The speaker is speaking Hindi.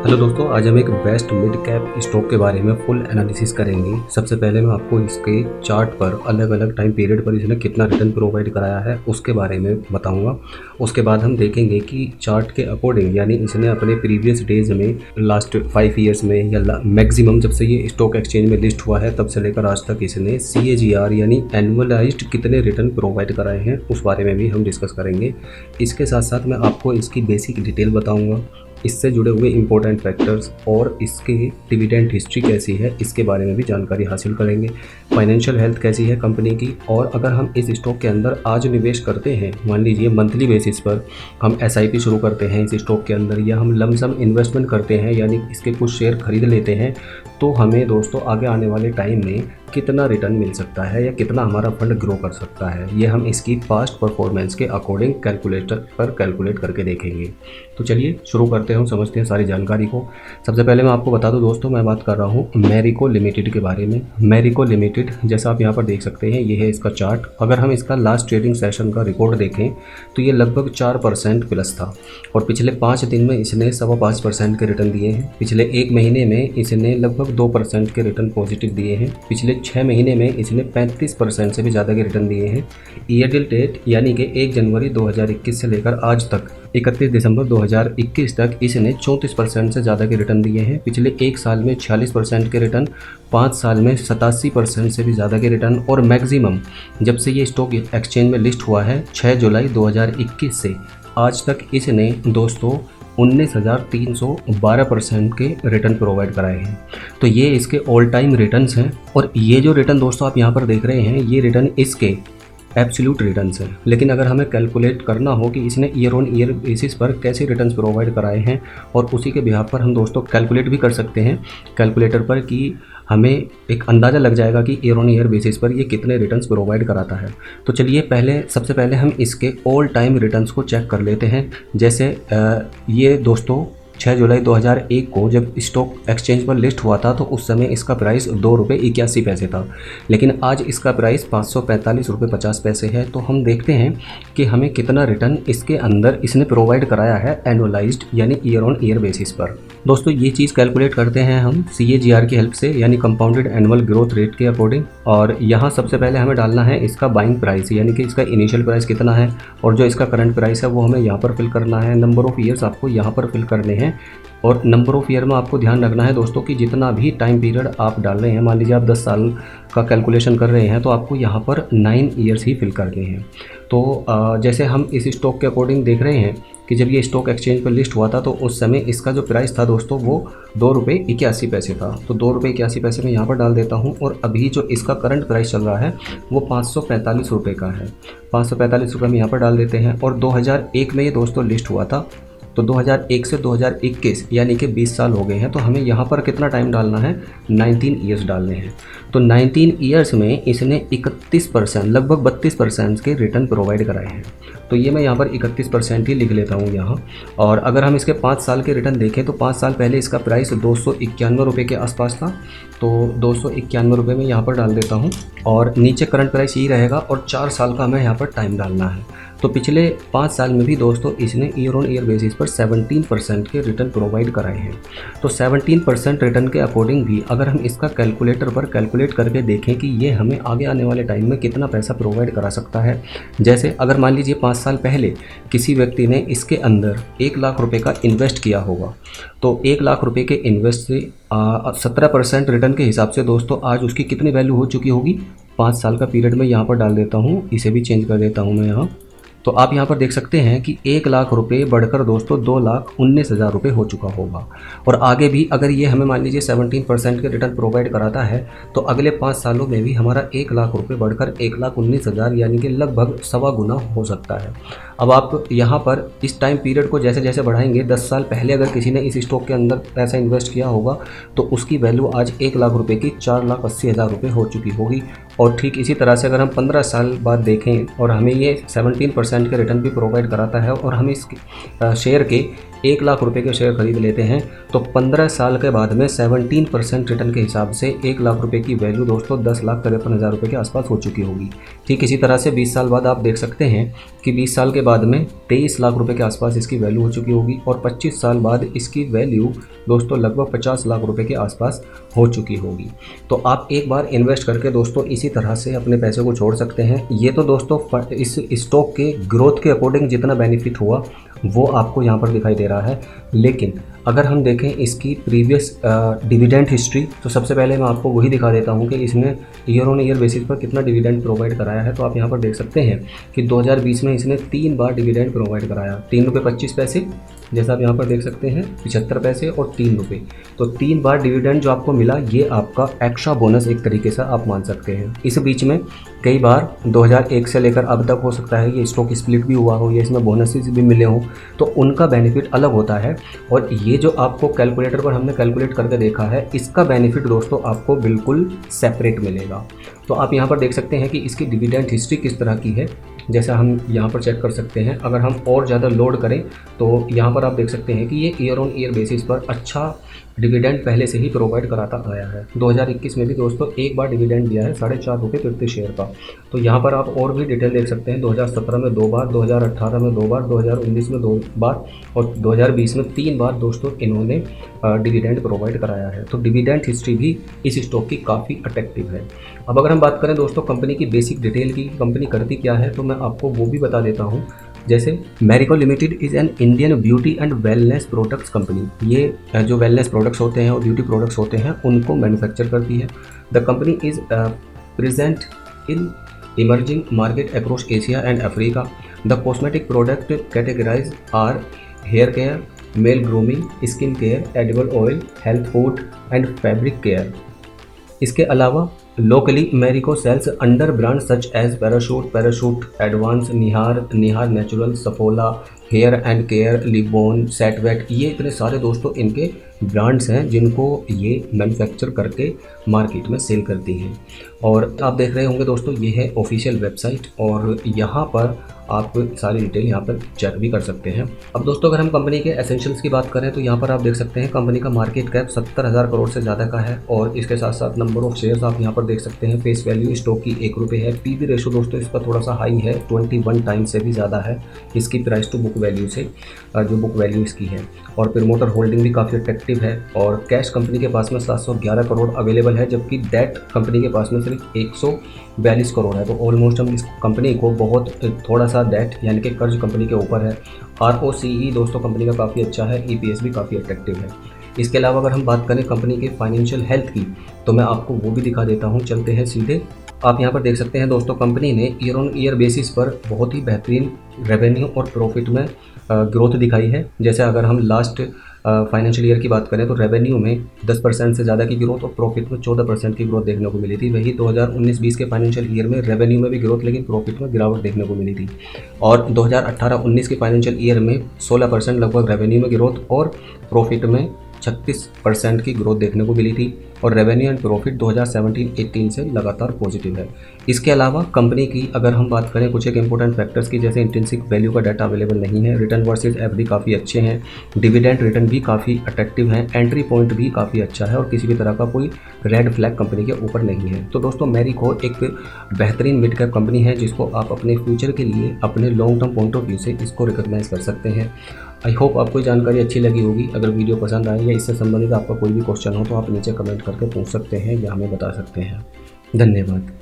हेलो दोस्तों, आज हम एक बेस्ट मिड कैप स्टॉक के बारे में फुल एनालिसिस करेंगे। सबसे पहले मैं आपको इसके चार्ट पर अलग अलग टाइम पीरियड पर इसने कितना रिटर्न प्रोवाइड कराया है उसके बारे में बताऊंगा। उसके बाद हम देखेंगे कि चार्ट के अकॉर्डिंग यानी इसने अपने प्रीवियस डेज में लास्ट 5 ईयर्स में या मैक्सिमम जब से ये स्टॉक एक्सचेंज में लिस्ट हुआ है तब से लेकर आज तक इसने CAGR यानी एनुअलाइज्ड कितने रिटर्न प्रोवाइड कराए हैं उस बारे में भी हम डिस्कस करेंगे। इसके साथ साथ मैं आपको इसकी बेसिक डिटेल बताऊँगा, इससे जुड़े हुए इंपॉर्टेंट फैक्टर्स और इसके डिविडेंड हिस्ट्री कैसी है इसके बारे में भी जानकारी हासिल करेंगे। फाइनेंशियल हेल्थ कैसी है कंपनी की, और अगर हम इस स्टॉक के अंदर आज निवेश करते हैं, मान लीजिए मंथली बेसिस पर हम SIP शुरू करते हैं इस स्टॉक के अंदर, या हम लमसम इन्वेस्टमेंट करते हैं यानी इसके कुछ शेयर खरीद लेते हैं, तो हमें दोस्तों आगे आने वाले टाइम में कितना रिटर्न मिल सकता है या कितना हमारा फंड ग्रो कर सकता है, ये हम इसकी पास्ट परफॉर्मेंस के अकॉर्डिंग कैलकुलेटर पर कैलकुलेट करके देखेंगे। तो चलिए शुरू करते हैं, समझते हैं सारी जानकारी को। सबसे पहले मैं आपको बता दूं दोस्तों, मैं बात कर रहा हूं मैरिको लिमिटेड के बारे में। मैरिको लिमिटेड जैसा आप यहां पर देख सकते हैं, ये है इसका चार्ट। अगर हम इसका लास्ट ट्रेडिंग सेशन का रिकॉर्ड देखें तो ये लगभग 4% प्लस था, और पिछले 5 दिन में इसने 5.25% के रिटर्न दिए हैं। पिछले 1 महीने में इसने लगभग 2% के रिटर्न पॉजिटिव दिए हैं। पिछले 6 महीने में इसने 35% से भी ज़्यादा के रिटर्न दिए हैं। ईयर टिल डेट यानी कि 1 जनवरी 2021 से लेकर आज तक 31 दिसंबर 2021 तक इसने 34% से ज़्यादा के रिटर्न दिए हैं। पिछले 1 साल में 46% के रिटर्न, 5 साल में 87% से भी ज़्यादा के रिटर्न, और मैक्सिमम जब से ये स्टॉक एक्सचेंज में लिस्ट हुआ है 6 जुलाई 2021 से आज तक इसने दोस्तों 19,312% के रिटर्न प्रोवाइड कराए हैं। तो ये इसके ऑल टाइम रिटर्न्स हैं, और ये जो रिटर्न दोस्तों आप यहाँ पर देख रहे हैं ये रिटर्न इसके एब्सोल्यूट रिटर्न्स हैं। लेकिन अगर हमें कैलकुलेट करना हो कि इसने ईयर ऑन ईयर बेसिस पर कैसे रिटर्न्स प्रोवाइड कराए हैं, और उसी के बिहाफ पर हम दोस्तों कैलकुलेट भी कर सकते हैं कैलकुलेटर पर, कि हमें एक अंदाज़ा लग जाएगा कि ईयर ऑन ईयर बेसिस पर ये कितने रिटर्न्स प्रोवाइड कराता है। तो चलिए सबसे पहले हम इसके ऑल टाइम रिटर्न्स को चेक कर लेते हैं। जैसे ये दोस्तों 6 जुलाई 2001 को जब स्टॉक एक्सचेंज पर लिस्ट हुआ था तो उस समय इसका प्राइस ₹2.81 था, लेकिन आज इसका प्राइस ₹545.50 है। तो हम देखते हैं कि हमें कितना रिटर्न इसके अंदर इसने प्रोवाइड कराया है एनुअलाइज्ड यानी ईयर ऑन ईयर बेसिस पर। दोस्तों ये चीज़ कैलकुलेट करते हैं हम CAGR की हेल्प से, यानी कंपाउंडेड एनुअल ग्रोथ रेट के अकॉर्डिंग। और यहाँ सबसे पहले हमें डालना है इसका बाइंग प्राइस, यानी कि इसका इनिशियल प्राइस कितना है, और जो इसका करंट प्राइस है वो हमें यहाँ पर फिल करना है। नंबर ऑफ़ ईयर्स आपको यहाँ पर फिल करने हैं, और नंबर ऑफ़ ईयर में आपको ध्यान रखना है दोस्तों कि जितना भी टाइम पीरियड आप डाल रहे हैं, मान लीजिए आप 10 साल का कैलकुलेशन कर रहे हैं तो आपको यहाँ पर 9 ईयर्स ही फिल करने हैं। तो जैसे हम इस स्टॉक के अकॉर्डिंग देख रहे हैं कि जब ये स्टॉक एक्सचेंज पर लिस्ट हुआ था तो उस समय इसका जो प्राइस था दोस्तों वो ₹2.81 था। तो ₹2.81 में यहाँ पर डाल देता हूँ, और अभी जो इसका करंट प्राइस चल रहा है वो ₹545 का है। ₹545 में यहाँ पर डाल देते हैं, और 2001 में ये दोस्तों लिस्ट हुआ था, तो 2001 से 2021 यानी कि 20 साल हो गए हैं। तो हमें यहाँ पर कितना टाइम डालना है, 19 ईयर्स डालने हैं। तो 19 ईयर्स में इसने 31% लगभग 32% के रिटर्न प्रोवाइड कराए हैं। तो ये मैं यहाँ पर 31% ही लिख लेता हूँ यहाँ। और अगर हम इसके 5 साल के रिटर्न देखें तो 5 साल पहले इसका प्राइस ₹291 के आसपास था, तो ₹291 में यहाँ पर डाल देता हूँ, और नीचे करंट प्राइस यही रहेगा, और 4 साल का हमें यहाँ पर टाइम डालना है। तो पिछले 5 साल में भी दोस्तों इसने ईयर ऑन ईयर बेसिस पर 17% के रिटर्न प्रोवाइड कराए हैं। तो 17% रिटर्न के अकॉर्डिंग भी अगर हम इसका कैलकुलेटर पर कैलकुलेट करके देखें कि ये हमें आगे आने वाले टाइम में कितना पैसा प्रोवाइड करा सकता है। जैसे अगर मान लीजिए 5 साल पहले किसी व्यक्ति ने इसके अंदर 1 लाख रुपये का इन्वेस्ट किया होगा, तो 1 लाख रुपये के इन्वेस्ट से 17% रिटर्न के हिसाब से दोस्तों आज उसकी कितनी वैल्यू हो चुकी होगी, 5 साल का पीरियड में यहाँ पर डाल देता हूँ, इसे भी चेंज कर देता हूँ मैं यहाँ। तो आप यहाँ पर देख सकते हैं कि 1 लाख रुपये बढ़कर दोस्तों 2,19,000 रुपये हो चुका होगा। और आगे भी अगर ये हमें मान लीजिए 17% के रिटर्न प्रोवाइड कराता है तो अगले 5 सालों में भी हमारा 1 लाख रुपये बढ़कर 1,19,000 यानी कि लगभग 1.25 गुना हो सकता है। अब आप यहाँ पर इस टाइम पीरियड को जैसे जैसे बढ़ाएंगे, 10 साल पहले अगर किसी ने इस स्टॉक के अंदर पैसा इन्वेस्ट किया होगा तो उसकी वैल्यू आज 1 लाख रुपये की 4,80,000 रुपये हो चुकी होगी। और ठीक इसी तरह से अगर हम 15 साल बाद देखें और हमें ये 17% के रिटर्न भी प्रोवाइड कराता है, और हम इस शेयर के 1 लाख रुपए के शेयर खरीद लेते हैं तो 15 साल के बाद में 17% रिटर्न के हिसाब से 1 लाख रुपए की वैल्यू दोस्तों 10,53,000 रुपये के आसपास हो चुकी होगी। ठीक इसी तरह से 20 साल बाद आप देख सकते हैं कि 20 साल के बाद में 23 लाख रुपए के आसपास इसकी वैल्यू हो चुकी होगी और 25 साल बाद इसकी वैल्यू दोस्तों लगभग 50 लाख रुपए के आसपास हो चुकी होगी। तो आप एक बार इन्वेस्ट करके दोस्तों इसी तरह से अपने पैसे को छोड़ सकते हैं। ये तो दोस्तों इस स्टॉक के ग्रोथ के अकॉर्डिंग जितना बेनिफिट हुआ वो आपको यहाँ पर दिखाई दे रहा है, लेकिन अगर हम देखें इसकी प्रीवियस डिविडेंड हिस्ट्री तो सबसे पहले मैं आपको वही दिखा देता हूँ कि इसने ईयर ऑन ईयर बेसिस पर कितना डिविडेंड प्रोवाइड कराया है। तो आप यहाँ पर देख सकते हैं कि 2020 में इसने 3 बार डिविडेंड प्रोवाइड कराया, 3 रुपये 25 पैसे, जैसा आप यहाँ पर देख सकते हैं 75 पैसे और 3 रुपये। तो 3 बार डिविडेंड जो आपको मिला ये आपका एक्स्ट्रा बोनस एक तरीके से आप मान सकते हैं। इस बीच में कई बार 2001 से लेकर अब तक हो सकता है ये स्टॉक स्प्लिट भी हुआ हो या इसमें बोनसेस भी मिले हों, तो उनका बेनिफिट अलग होता है। और ये जो आपको कैलकुलेटर पर हमने कैलकुलेट करके देखा है इसका बेनिफिट दोस्तों आपको बिल्कुल सेपरेट मिलेगा। तो आप यहाँ पर देख सकते हैं कि इसकी डिविडेंड हिस्ट्री किस तरह की है, जैसा हम यहाँ पर चेक कर सकते हैं। अगर हम और ज़्यादा लोड करें तो यहाँ पर आप देख सकते हैं कि ये ईयर ऑन ईयर बेसिस पर अच्छा डिविडेंड पहले से ही प्रोवाइड कराता आया है। 2021 में भी दोस्तों एक बार डिविडेंड दिया है 4.5 रुपये प्रति शेयर का। तो यहाँ पर आप और भी डिटेल देख सकते हैं, 2017 में 2 बार, 2018 में 2 बार, 2019 में 2 बार और 2020 में 3 बार दोस्तों इन्होंने डिविडेंड प्रोवाइड कराया है। तो डिविडेंड हिस्ट्री भी इस स्टॉक की काफ़ी अट्रैक्टिव है। अब अगर हम बात करें दोस्तों कंपनी की बेसिक डिटेल की, कंपनी करती क्या है, तो मैं आपको वो भी बता देता हूँ। जैसे Marico limited is an Indian beauty and wellness products company. ये जो वेलनेस प्रोडक्ट्स होते हैं और ब्यूटी प्रोडक्ट्स होते हैं उनको मैन्युफैक्चर करती है। The company is present in emerging market across Asia and Africa. The cosmetic product categories are hair care, male grooming, skin care, edible oil, health food and fabric care. इसके अलावा locally Marico sells under brand such as Parachute Advance, Nihar Natural, Saffola, Hair and Care, Livon, Set Wet. ये इतने सारे दोस्तों इनके ब्रांड्स हैं जिनको ये मैन्युफैक्चर करके मार्केट में सेल करती हैं। और आप देख रहे होंगे दोस्तों ये है ऑफिशियल वेबसाइट और यहाँ पर आप सारी डिटेल यहाँ पर चेक भी कर सकते हैं। अब दोस्तों अगर हम कंपनी के एसेंशियल्स की बात करें तो यहाँ पर आप देख सकते हैं कंपनी का मार्केट कैप 70,000 करोड़ से ज़्यादा का है और इसके साथ साथ नंबर ऑफ शेयर्स आप यहाँ पर देख सकते हैं। फेस वैल्यू स्टॉक की 1 रुपये है। पीवी रेशो दोस्तों इसका थोड़ा सा हाई है, 21 टाइम्स से भी ज़्यादा है इसकी प्राइस टू बुक वैल्यू से, जो बुक वैल्यू इसकी है। और प्रमोटर होल्डिंग भी काफ़ी अट्रैक्टिव है और कैश कंपनी के पास में 711 करोड़ अवेलेबल है, जबकि डेट कंपनी के पास में सिर्फ 142 करोड़ है। तो ऑलमोस्ट हम इस कंपनी को बहुत थोड़ा सा डेट यानी कि कर्ज कंपनी के ऊपर है। ROCE दोस्तों कंपनी का काफ़ी अच्छा है, EPS भी काफ़ी अट्रैक्टिव है। इसके अलावा अगर हम बात करें कंपनी के फाइनेंशियल हेल्थ की तो मैं आपको वो भी दिखा देता हूँ। चलते हैं सीधे। आप यहाँ पर देख सकते हैं दोस्तों कंपनी ने ईयर ऑन ईयर बेसिस पर बहुत ही बेहतरीन रेवेन्यू और प्रॉफिट में ग्रोथ दिखाई है। जैसे अगर हम लास्ट फाइनेंशियल ईयर की बात करें तो रेवेन्यू में 10% से ज़्यादा की ग्रोथ और प्रॉफिट में 14% की ग्रोथ देखने को मिली थी। वही 2019-20 के फाइनेंशियल ईयर में रेवेन्यू में भी ग्रोथ लेकिन प्रॉफिट में गिरावट देखने को मिली थी। और 2018-19 के फाइनेंशियल ईयर में 16% लगभग रेवेन्यू में ग्रोथ और प्रॉफिट में 36% की ग्रोथ देखने को मिली थी। और रेवेन्यू एंड प्रॉफिट 2017-18 से लगातार पॉजिटिव है। इसके अलावा कंपनी की अगर हम बात करें कुछ एक इंपॉर्टेंट फैक्टर्स की, जैसे इंट्रिंसिक वैल्यू का डाटा अवेलेबल नहीं है, रिटर्न वर्सेस एफडी काफ़ी अच्छे हैं, डिविडेंड रिटर्न भी काफ़ी अट्रैक्टिव हैं, एंट्री पॉइंट भी काफ़ी अच्छा है और किसी भी तरह का कोई रेड फ्लैग कंपनी के ऊपर नहीं है। तो दोस्तों मैरिको एक बेहतरीन मिड कैप कंपनी है जिसको आप अपने फ्यूचर के लिए अपने long term point of view से इसको रिकॉग्नाइज कर सकते हैं। आई होप आपको जानकारी अच्छी लगी होगी। अगर वीडियो पसंद आए या इससे संबंधित आपका कोई भी क्वेश्चन हो तो आप नीचे कमेंट करके पूछ सकते हैं या हमें बता सकते हैं। धन्यवाद।